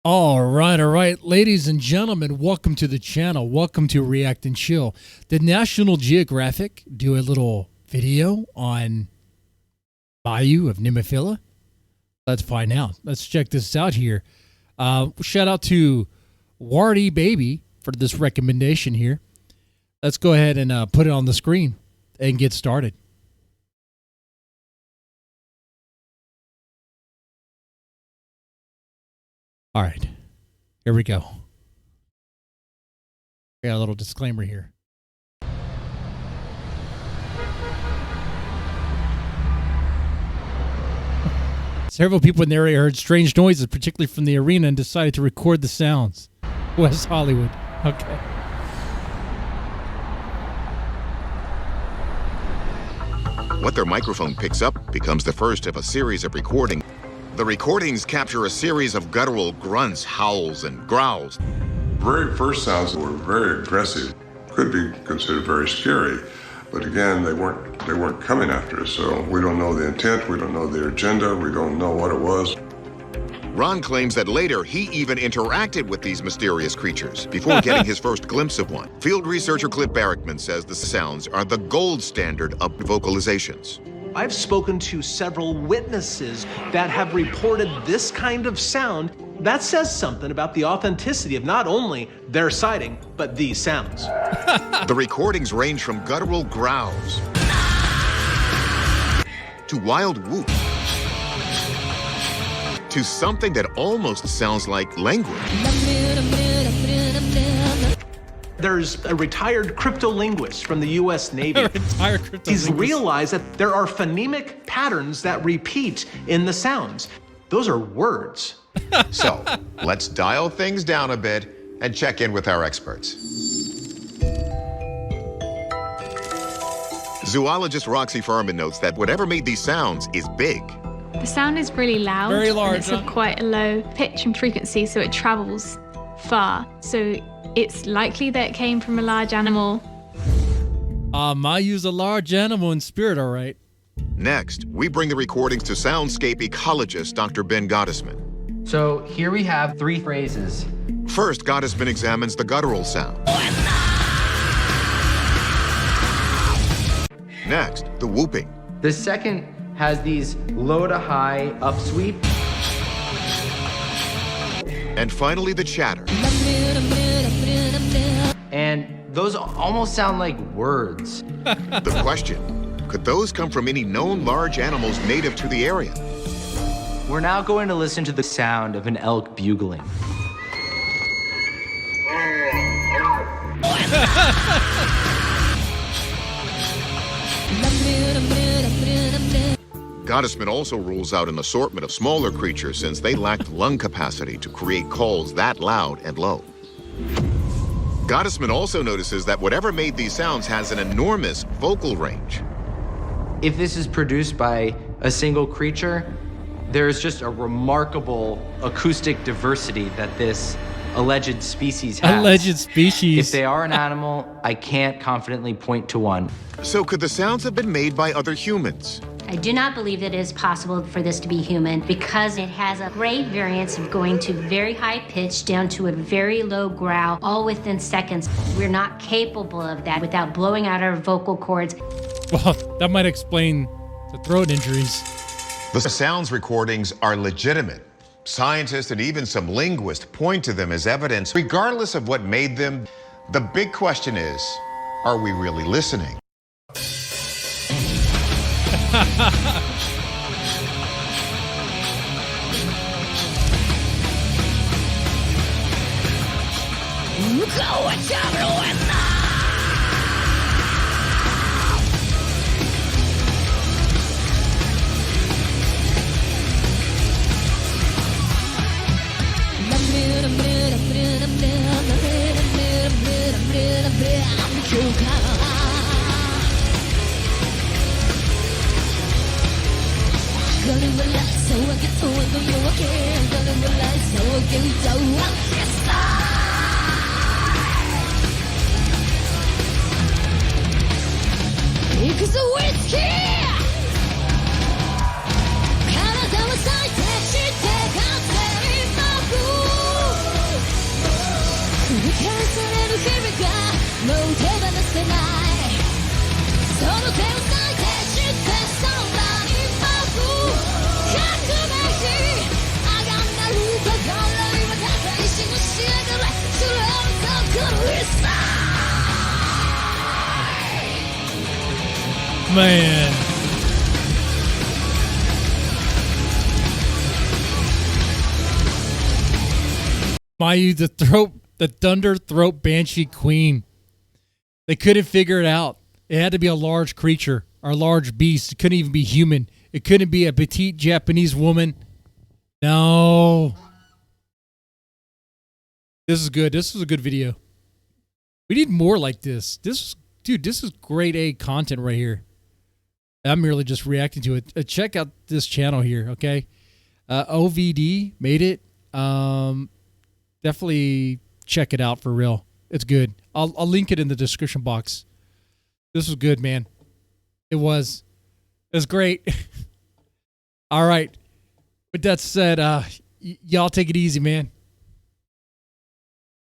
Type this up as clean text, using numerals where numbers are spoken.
All right. Ladies and gentlemen, welcome to the channel. Welcome to React and Chill. Did National Geographic do a little video on Mayu of NEMOPHILA? Let's find out. Let's check this out here. Shout out to Wardy Baby for this recommendation here. Let's go ahead and put it on the screen and get started. All right, here we go. We got a little disclaimer here. Several people in the area heard strange noises, particularly from the arena, and decided to record the sounds. West Hollywood. Okay. What their microphone picks up becomes the first of a series of recordings. The recordings capture a series of guttural grunts, howls, and growls. Very first sounds were very aggressive. Could be considered very scary, but again, they weren't coming after us, so we don't know the intent, we don't know their agenda, we don't know what it was. Ron claims that later he even interacted with these mysterious creatures before getting his first glimpse of one. Field researcher Cliff Barrickman says the sounds are the gold standard of vocalizations. I've spoken to several witnesses that have reported this kind of sound. That says something about the authenticity of not only their sighting, but these sounds. The recordings range from guttural growls to wild whoops to something that almost sounds like language. There's a retired cryptolinguist from the U.S. Navy. He's realized that there are phonemic patterns that repeat in the sounds. Those are words. So, let's dial things down a bit and check in with our experts. Zoologist Roxy Furman notes that whatever made these sounds is big. The sound is really loud. Very large. And it's of quite a low pitch and frequency, so it travels far. So it's likely that it came from a large animal. Mayu's a large animal in spirit, all right. Next, we bring the recordings to soundscape ecologist Dr. Ben Gottesman. So here we have 3 phrases. First, Gottesman examines the guttural sound. Next, the whooping. The second has these low to high upsweep. And finally, the chatter. And those almost sound like words. The question, could those come from any known large animals native to the area? We're now going to listen to the sound of an elk bugling. Gottesman also rules out an assortment of smaller creatures since they lacked lung capacity to create calls that loud and low. Gottesman also notices that whatever made these sounds has an enormous vocal range. If this is produced by a single creature, there's just a remarkable acoustic diversity that this alleged species has. Alleged species. If they are an animal, I can't confidently point to one. So could the sounds have been made by other humans? I do not believe that it is possible for this to be human because it has a great variance of going to very high pitch down to a very low growl all within seconds. We're not capable of that without blowing out our vocal cords. Well, that might explain the throat injuries. The sounds recordings are legitimate. Scientists and even some linguists point to them as evidence. Regardless of what made them, the big question is, are we really listening? Man. Mayu, the thunder throat banshee queen. They couldn't figure it out. It had to be a large creature or a large beast. It couldn't even be human. It couldn't be a petite Japanese woman. No. This is good. This is a good video. We need more like this. This is grade A content right here. I'm merely just reacting to it. Check out this channel here, okay? OVD made it. Definitely check it out for real. It's good. I'll link it in the description box. This was good, man. It was. It was great. All right. With that said, y'all take it easy, man.